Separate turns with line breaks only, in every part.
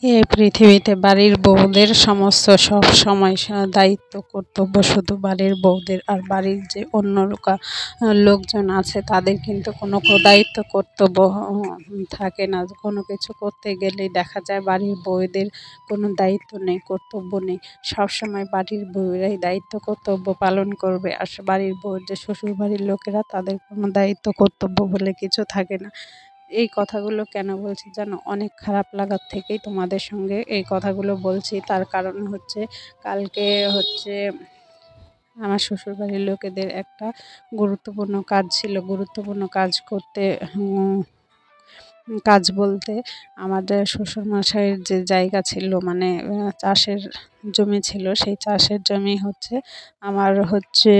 এই পৃথিবীতে বাড়ির বউদের সমস্ত সব সময় দায়িত্ব কর্তব্য শুধু বাড়ির বউদের, আর বাড়ির যে অন্য লোকজন আছে তাদের কিন্তু কোনো দায়িত্ব কর্তব্য থাকে না। কোনো কিছু করতে গেলেই দেখা যায় বাড়ির বউদের কোনো দায়িত্ব নেই, কর্তব্য নেই। সবসময় বাড়ির বউয়েরাই দায়িত্ব কর্তব্য পালন করবে, আর বাড়ির বউয়ের যে শ্বশুর বাড়ির লোকেরা তাদের কোনো দায়িত্ব কর্তব্য বলে কিছু থাকে না। এই কথাগুলো কেন বলছি জানো? অনেক খারাপ লাগার থেকেই তোমাদের সঙ্গে এই কথাগুলো বলছি। তার কারণ হচ্ছে, কালকে হচ্ছে আমার শ্বশুরবাড়ির লোকেদের একটা গুরুত্বপূর্ণ কাজ ছিল। গুরুত্বপূর্ণ কাজ করতে কাজ বলতে আমাদের শ্বশুরমশাইয়ের যে জায়গা ছিল, মানে চাষের জমি ছিল, সেই চাষের জমি হচ্ছে আমার হচ্ছে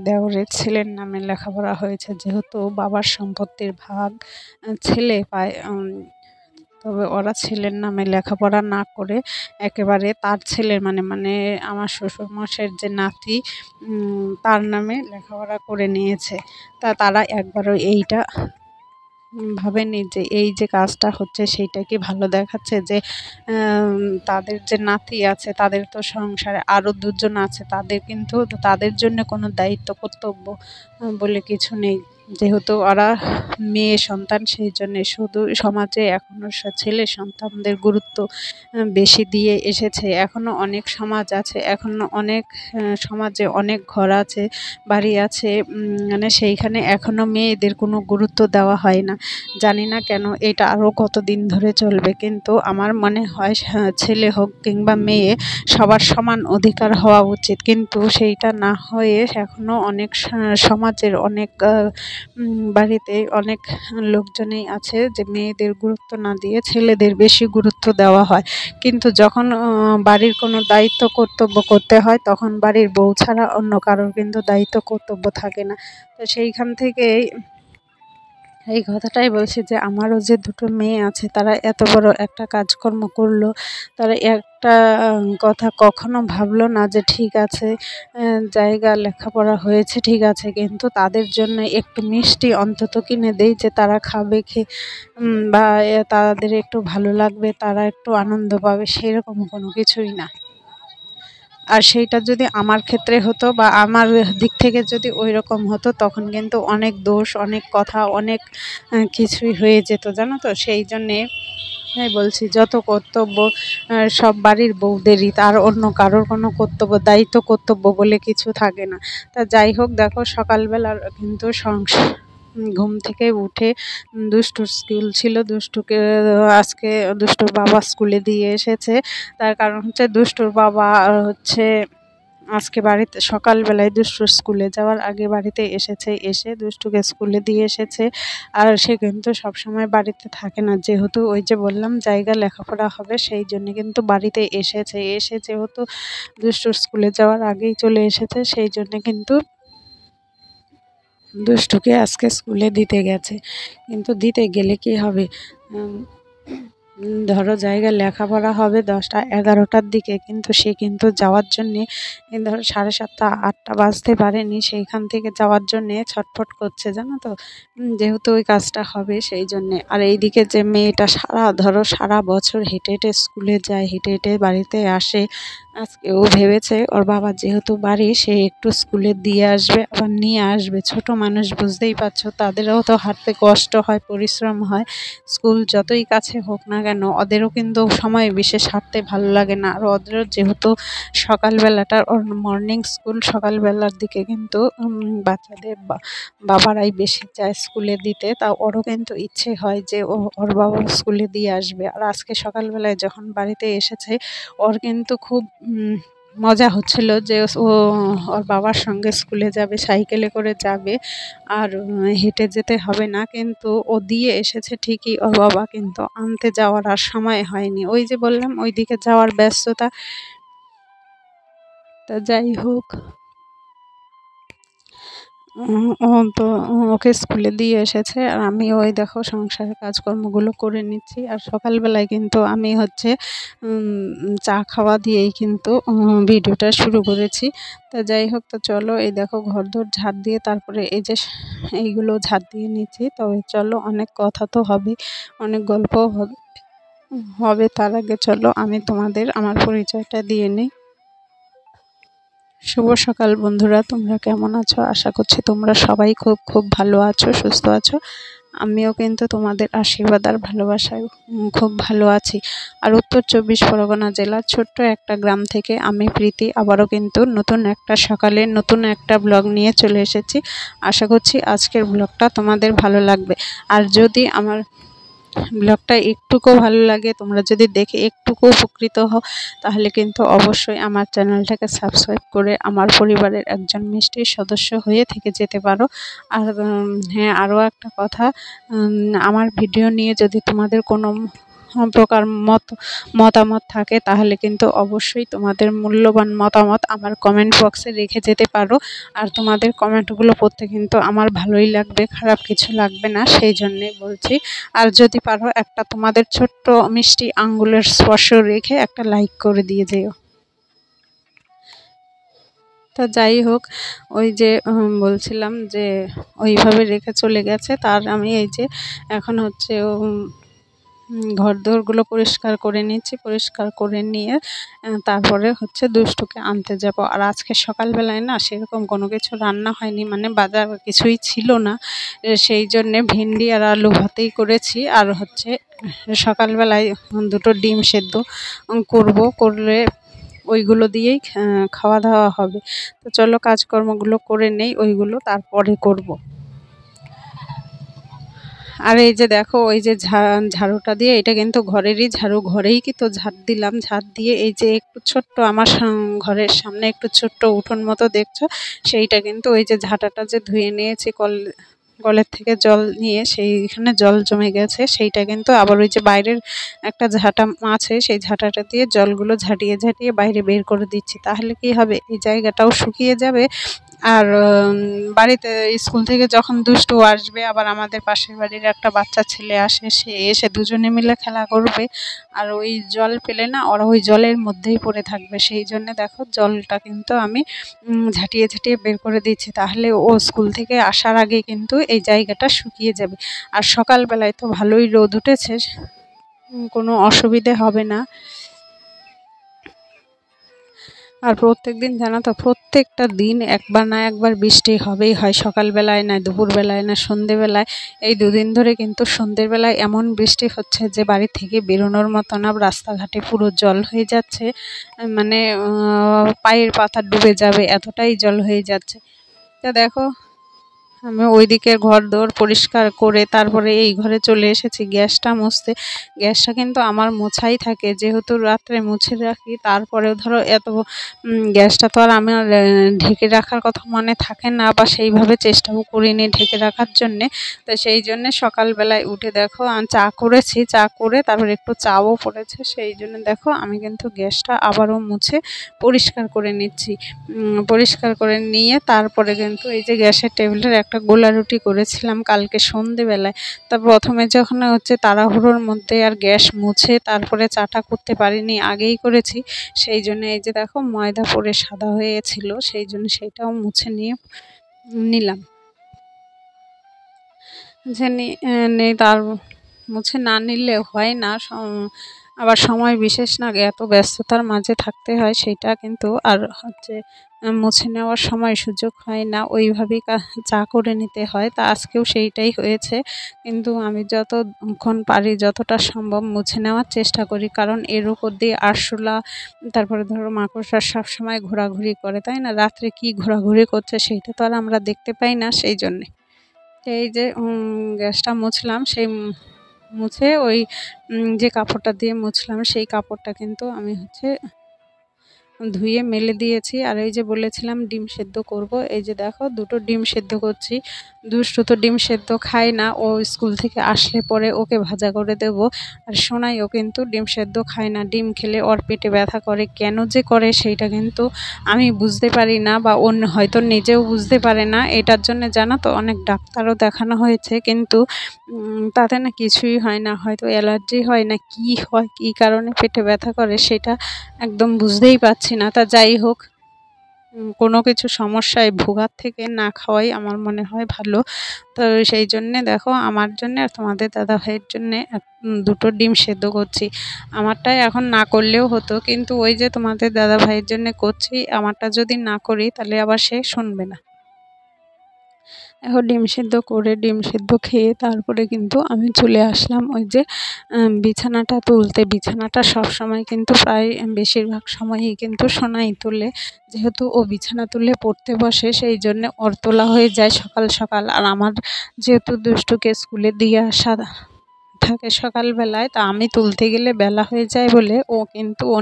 দেওরের ছেলের নামে লেখাপড়া হয়েছে। যেহেতু বাবার সম্পত্তির ভাগ ছেলে পায়, তবে ওরা ছেলের নামে লেখাপড়া না করে একেবারে তার ছেলের মানে মানে আমার শ্বশুরমশাইয়ের যে নাতি, তার নামে লেখাপড়া করে নিয়েছে। তারা একবারও এইটা ভাবেনি যে এই যে কাজটা হচ্ছে সেইটা কি ভালো দেখাচ্ছে, যে তাদের যে নাতি আছে তাদের তো সংসারে আরও দুজন আছে, তাদের কিন্তু তাদের জন্য কোনো দায়িত্ব কর্তব্য বলে কিছু নেই। যেহেতু ওরা মেয়ে সন্তান, সেই জন্যে শুধু সমাজে এখনও ছেলে সন্তানদের গুরুত্ব বেশি দিয়ে এসেছে। এখনও অনেক সমাজ আছে, এখনও অনেক সমাজে অনেক ঘর আছে, বাড়ি আছে, মানে সেইখানে এখনও মেয়েদের কোনো গুরুত্ব দেওয়া হয় না। জানি না কেন এটা আরও কতদিন ধরে চলবে, কিন্তু আমার মনে হয় ছেলে হোক কিংবা মেয়ে সবার সমান অধিকার হওয়া উচিত। কিন্তু সেইটা না হয়ে এখনও অনেক সমাজের অনেক বাড়িতে অনেক লোকজনই আছে যে মেয়েদের গুরুত্ব না দিয়ে ছেলেদের বেশি গুরুত্ব দেওয়া হয়। কিন্তু যখন বাড়ির কোনো দায়িত্ব কর্তব্য করতে হয়, তখন বাড়ির বউ ছাড়া অন্য কারোর কিন্তু দায়িত্ব কর্তব্য থাকে না। তো সেইখান থেকেই এই কথাটাই বলছি যে আমারও যে দুটো মেয়ে আছে, তারা এত বড় একটা কাজকর্ম করলো, তারা একটা কথা কখনো ভাবলো না যে ঠিক আছে জায়গা লেখাপড়া হয়েছে ঠিক আছে, কিন্তু তাদের জন্য একটু মিষ্টি অন্তত কিনে দেই যে তারা খাবে, বা তাদের একটু ভালো লাগবে, তারা একটু আনন্দ পাবে, সেরকম কোনো কিছুই না। আর সেইটা যদি আমার ক্ষেত্রে হতো বা আমার দিক থেকে যদি ওই রকম হতো, তখন কিন্তু অনেক দোষ, অনেক কথা, অনেক কিছুই হয়ে যেত, জানো তো। সেই জন্যে বলছি যত কর্তব্য সব বাড়ির বউদেরই, তার অন্য কারোর কোনো কর্তব্য দায়িত্ব কর্তব্য বলে কিছু থাকে না। তা যাই হোক, দেখো সকালবেলার কিন্তু ঘুম থেকে উঠে দুষ্টুর স্কুল ছিল, দুষ্টুকে আজকে দুষ্টুর বাবা স্কুলে দিয়ে এসেছে। তার কারণ হচ্ছে দুষ্টুর বাবা হচ্ছে আজকে বাড়িতে সকালবেলায় দুষ্টুর স্কুলে যাওয়ার আগে বাড়িতে এসেছে, এসে দুষ্টুকে স্কুলে দিয়ে এসেছে। আর সে কিন্তু সবসময় বাড়িতে থাকে না, যেহেতু ওই যে বললাম জায়গা লেখাপড়া হবে, সেই জন্য কিন্তু বাড়িতে এসেছে। এসে যেহেতু দুষ্টুর স্কুলে যাওয়ার আগেই চলে এসেছে, সেই জন্য কিন্তু দুষ্টুকে আজকে স্কুলে দিতে গেছে। কিন্তু দিতে গেলে কি হবে, ধরো জায়গায় লেখাপড়া হবে 10টা-11টার দিকে, কিন্তু সে কিন্তু যাওয়ার জন্যে ধরো 7:30-8টা বাজতে পারেনি, সেইখান থেকে যাওয়ার জন্যে ছটফট করছে, জানো তো। যেহেতু ওই কাজটা হবে সেই জন্যে। আর এইদিকে যে মেয়েটা সারা বছর হেঁটে হেঁটে স্কুলে যায়, হেঁটে হেঁটে বাড়িতে আসে, আজকে ও ভেবেছে ওর বাবা যেহেতু বাড়ি, সে একটু স্কুলে দিয়ে আসবে আবার নিয়ে আসবে। ছোট মানুষ, বুঝতেই পারছো, তাদেরও তো হাঁটতে কষ্ট হয়, পরিশ্রম হয়। স্কুল যতই কাছে হোক না কেন, ওদেরও কিন্তু সময় বিশেষ হাঁটতে ভালো লাগে না। আর ওদেরও যেহেতু সকালবেলাটার মর্নিং স্কুল, সকালবেলার দিকে কিন্তু বাচ্চাদের বাবারাই বেশি যায় স্কুলে দিতে। তা ওরও কিন্তু ইচ্ছে হয় যে ওর বাবা স্কুলে দিয়ে আসবে। আর আজকে সকালবেলায় যখন বাড়িতে এসেছে, ওর কিন্তু খুব মজা হচ্ছিল যে ও ওর বাবার সঙ্গে স্কুলে যাবে, সাইকেলে করে যাবে, আর হেঁটে যেতে হবে না। কিন্তু ও দিয়ে এসেছে ঠিকই, ওর বাবা কিন্তু আনতে যাওয়ার আর সময় হয়নি। ওই যে বললাম ওইদিকে যাওয়ার ব্যস্ততা। তা যাই হোক, ও তো ওকে স্কুলে দিয়ে এসেছে, আর আমি ওই দেখো সংসারের কাজকর্মগুলো করে নিচ্ছি। আর সকালবেলায় কিন্তু আমি হচ্ছে চা খাওয়া দিয়েই কিন্তু ভিডিওটা শুরু করেছি। তা যাই হোক, তো চলো, এই দেখো ঘরদোর ঝাড় দিয়ে তারপরে এই যে এইগুলো ঝাড় দিয়ে নিচ্ছি। তবে চলো, অনেক কথা তো হবে, অনেক গল্পও হবে। হবে তার আগে চলো আমি তোমাদের আমার পরিচয়টা দিয়ে নিই। শুভ সকাল বন্ধুরা, তোমরা কেমন আছো? আশা করছি তোমরা সবাই খুব খুব ভালো আছো, সুস্থ আছো। আমিও কিন্তু তোমাদের আশীর্বাদ আর ভালোবাসায় খুব ভালো আছি। আর উত্তর 24 পরগনা জেলার ছোট্ট একটা গ্রাম থেকে আমি প্রীতি আবারও কিন্তু নতুন একটা সকালে নতুন একটা ব্লগ নিয়ে চলে এসেছি। আশা করছি আজকের ব্লগটা তোমাদের ভালো লাগবে। আর যদি আমার ব্লগটা একটুকু ভালো লাগে, তোমরা যদি দেখে একটুকু উপকৃত হও, তাহলে কিন্তু অবশ্যই আমার চ্যানেলটাকে সাবস্ক্রাইব করে আমার পরিবারের একজন মিষ্টি সদস্য হয়ে থেকে যেতে পারো। আর হ্যাঁ, আরও একটা কথা, আমার ভিডিও নিয়ে যদি তোমাদের কোনো প্রকার মতামত থাকে, তাহলে কিন্তু অবশ্যই তোমাদের মূল্যবান মতামত আমার কমেন্ট বক্সে রেখে যেতে পারো। আর তোমাদের কমেন্টগুলো পড়তে কিন্তু আমার ভালোই লাগবে, খারাপ কিছু লাগবে না, সেই জন্যেই বলছি। আর যদি পারো একটা তোমাদের ছোট্ট মিষ্টি আঙ্গুলের স্পর্শ রেখে একটা লাইক করে দিয়ে যেও। তা যাই হোক, ওই যে বলছিলাম যে ওইভাবে রেখে চলে গেছে, তার আমি এই যে এখন হচ্ছে ঘরদোরগুলো পরিষ্কার করে নিচ্ছি। পরিষ্কার করে নিয়ে তারপরে হচ্ছে দুষ্টুকে আনতে যাব। আর আজকে সকালবেলায় না সেরকম কোনো কিছু রান্না হয়নি, মানে বাজার কিছুই ছিল না, সেই জন্যে ভেন্ডি আর আলু ভাতেই করেছি। আর হচ্ছে সকালবেলায় দুটো ডিম সেদ্ধ করলে ওইগুলো দিয়েই খাওয়া দাওয়া হবে। তো চলো কাজকর্মগুলো করে নেই, ওইগুলো তারপরে করব। আর এই যে দেখো, ওই যে ঝাড়ুটা দিয়ে, এটা কিন্তু ঘরেরই ঝাড়ু, ঘরেই কিন্তু ঝাড় দিলাম। ঝাড় দিয়ে এই যে একটু ছোট্ট আমার ঘরের সামনে একটু ছোট্ট উঠোন মতো দেখছো, সেইটা কিন্তু ওই যে ঝাঁটাটা যে ধুয়ে নিয়েছি কলের থেকে জল নিয়ে, সেইখানে জল জমে গেছে, সেইটা কিন্তু আবার ওই যে বাইরের একটা ঝাঁটা আছে, সেই ঝাঁটাটা দিয়ে জলগুলো ঝাঁটিয়ে ঝাঁটিয়ে বাইরে বের করে দিচ্ছি। তাহলে কি হবে, এই জায়গাটাও শুকিয়ে যাবে। আর বাড়িতে স্কুল থেকে যখন দুষ্টু আসবে, আবার আমাদের পাশের বাড়ির একটা বাচ্চা ছেলে আসে, সে এসে দুজনে মিলে খেলা করবে। আর ওই জল পেলে না ওরা ওই জলের মধ্যেই পড়ে থাকবে, সেই জন্য দেখো জলটা কিন্তু আমি ঝাঁটিয়ে ঝাঁটিয়ে বের করে দিচ্ছি। তাহলে ও স্কুল থেকে আসার আগে কিন্তু এই জায়গাটা শুকিয়ে যাবে। আর সকালবেলায় তো ভালোই রোদ উঠেছে, কোনো অসুবিধে হবে না। আর প্রত্যেকদিন জানো তো, প্রত্যেকটা দিন একবার না একবার বৃষ্টি হবেই, হয় সকালবেলায়, না দুপুরবেলায়, না সন্ধেবেলায়। এই দুদিন ধরে কিন্তু সন্ধ্যের বেলায় এমন বৃষ্টি হচ্ছে যে বাড়ি থেকে বেরোনোর মতো না, রাস্তাঘাটে পুরো জল হয়ে যাচ্ছে, মানে পায়ের পাতা ডুবে যাবে এতটাই জল হয়ে যাচ্ছে। তা দেখো, আমি ওইদিকে ঘরদোর পরিষ্কার করে তারপরে এই ঘরে চলে এসেছি গ্যাসটা মুছতে। গ্যাসটা কিন্তু আমার মোছাই থাকে, যেহেতু রাত্রে মুছে রাখি। তারপরেও ধরো এত গ্যাসটা তো আর আমার ঢেকে রাখার কথা মনে থাকে না, বা সেইভাবে চেষ্টাও করিনি ঢেকে রাখার জন্যে। তো সেই জন্যে সকালবেলায় উঠে দেখো চা করেছি, চা করে তারপর একটু চাও পড়েছে, সেই জন্য দেখো আমি কিন্তু গ্যাসটা আবারও মুছে পরিষ্কার করে নিচ্ছি। পরিষ্কার করে নিয়ে তারপরে কিন্তু এই যে গ্যাসের টেবিলের একটা গোলা রুটি করেছিলাম কালকে সন্ধেবেলায়। তা প্রথমে যখন হচ্ছে তাড়াহুড়োর মধ্যে আর গ্যাস মুছে তারপরে চাটা করতে পারিনি, আগেই করেছি, সেই জন্য এই যে দেখো ময়দা পড়ে সাদা হয়েছিল, সেই জন্য সেইটাও মুছে নিয়ে নিলাম। যে নেই তার মুছে না নিলে হয় না, আবার সময় বিশেষ না, এত ব্যস্ততার মাঝে থাকতে হয়, সেইটা কিন্তু আর হচ্ছে মুছে নেওয়ার সময় সুযোগ হয় না, ওইভাবেই চা করে নিতে হয়। তা আজকেও সেইটাই হয়েছে, কিন্তু আমি যতক্ষণ পারি যতটা সম্ভব মুছে নেওয়ার চেষ্টা করি, কারণ এর উপর দিয়ে আরশোলা, তারপরে ধরো মাকড়সা সবসময় ঘোরাঘুরি করে, তাই না? রাত্রে কি ঘোরাঘুরি করছে সেইটা তো আর আমরা দেখতে পাই না, সেই জন্যে। এই যে গ্যাসটা মুছলাম, সেই মুছে ওই যে কাপড়টা দিয়ে মুছলাম, সেই কাপড়টা কিন্তু আমি হচ্ছে ধুয়ে মেলে দিয়েছি। আর এই যে বলেছিলাম ডিম সেদ্ধ করব, এই যে দেখো দুটো ডিম সেদ্ধ করছি। দুষ্টু তো ডিম সেদ্ধ খায় না, ও স্কুল থেকে আসলে পরে ওকে ভাজা করে দেব। আর সোনাইও কিন্তু ডিম সেদ্ধ খায় না, ডিম খেলে ওর পেটে ব্যথা করে, কেন যে করে সেইটা কিন্তু আমি বুঝতে পারি না, বা অন্য হয়তো নিজেও বুঝতে পারে না। এটার জন্য জানো তো অনেক ডাক্তারও দেখানো হয়েছে, কিন্তু তাতে না কিছুই হয় না, হয়তো অ্যালার্জি হয় না কি হয়, কী কারণে পেটে ব্যথা করে সেটা একদম বুঝতেই পারছি না। তা যাই হোক, কোনো কিছু সমস্যায় ভোগার থেকে না খাওয়াই আমার মনে হয় ভালো। তো সেই জন্যে দেখো আমার জন্যে আর তোমাদের দাদাভাইয়ের জন্যে দুটো ডিম সেদ্ধ করছি। আমারটাই এখন না করলেও হতো, কিন্তু ওই যে তোমাদের দাদাভাইয়ের জন্যে করছি, আমারটা যদি না করি তাহলে আবার সে শুনবে না। এখন ডিম সিদ্ধ করে ডিম সিদ্ধ খেয়ে তারপরে কিন্তু আমি চলে আসলাম ওই যে বিছানাটা তুলতে। বিছানাটা সবসময় কিন্তু প্রায় বেশিরভাগ সময়ই কিন্তু সোনাই তোলে, যেহেতু ও বিছানা তুলে পড়তে বসে সেই জন্যে ওর তোলা হয়ে যায় সকাল সকাল। আর আমার যেহেতু দুষ্টুকে স্কুলে দিয়ে আসা থাকে সকালবেলায়, তা আমি তুলতে গেলে বেলা হয়ে যায় বলে ও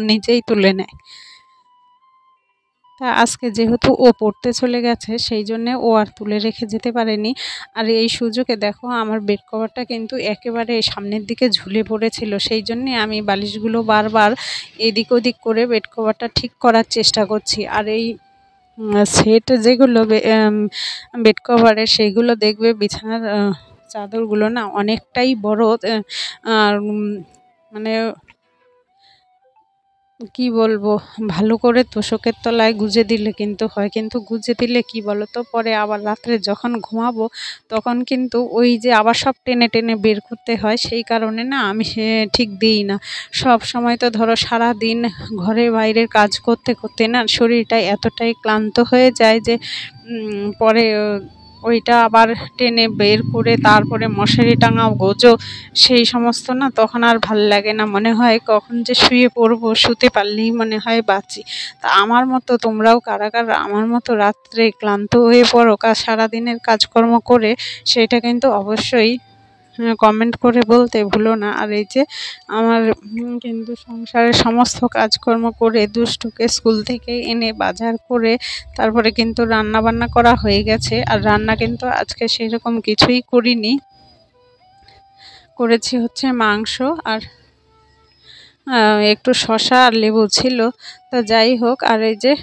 নিজেই তুলে নেয়। তা আজকে যেহেতু ও পড়তে চলে গেছে সেই জন্যে ও আর তুলে রেখে যেতে পারেনি। আর এই সুযোগে দেখো আমার বেড কভারটা কিন্তু একেবারে সামনের দিকে ঝুলে পড়েছিল, সেই জন্যে আমি বালিশগুলো বারবার এদিক ওদিক করে বেড কভারটা ঠিক করার চেষ্টা করছি। আর এই সেট যেগুলো বেড কভারের সেইগুলো দেখবে বিছানার চাদরগুলো না অনেকটাই বড়। আর মানে কি বলবো, ভালো করে তোশকের তলায় গুজে দিলে কিন্তু হয়, কিন্তু গুজে দিলে কি বলো তো, পরে আবার রাত্রে যখন ঘুমাবো তখন কিন্তু ওই যে আবার সব টেনে টেনে বের করতে হয়, সেই কারণে না আমি ঠিক দিই না। সব সময় তো ধরো সারা দিন ঘরে বাইরের কাজ করতে করতে না শরীরটা এতটাই ক্লান্ত হয়ে যায় যে পরে ওইটা আবার টেনে বের করে তারপরে মশারি টাঙাও, গোজো, সেই সমস্ত না তখন আর ভাল লাগে না। মনে হয় কখন যে শুয়ে পড়বো, শুতে পারলেই মনে হয় বাঁচি। তা আমার মতো তোমরাও কারা কারা আমার মতো রাত্রে ক্লান্ত হয়ে পড়ো সারাদিনের কাজকর্ম করে, সেটা কিন্তু অবশ্যই কমেন্ট করে বলতে ভুলো না। আর এই যে আমার কিন্তু সংসারের সমস্ত কাজকর্ম করে দুষ্টুকে স্কুল থেকে এনে বাজার করে তারপরে কিন্তু রান্না বান্না করা হয়ে গেছে। আর রান্না কিন্তু আজকে সেরকম কিছুই করিনি, করেছি হচ্ছে মাংস আর একটু শসা আর লেবু ছিল। তো যাই হোক, আর এই যে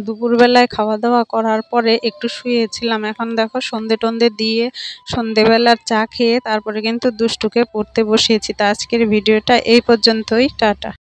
দুপুরবেলায় খাওয়া দাওয়া করার পরে একটু শুয়েছিলাম। এখন দেখো সন্ধে টন্ধে দিয়ে সন্ধেবেলার চা খেয়ে তারপরে কিন্তু দুষ্টুকে পড়তে বসিয়েছি। তা আজকের ভিডিওটা এই পর্যন্তই, টাটা।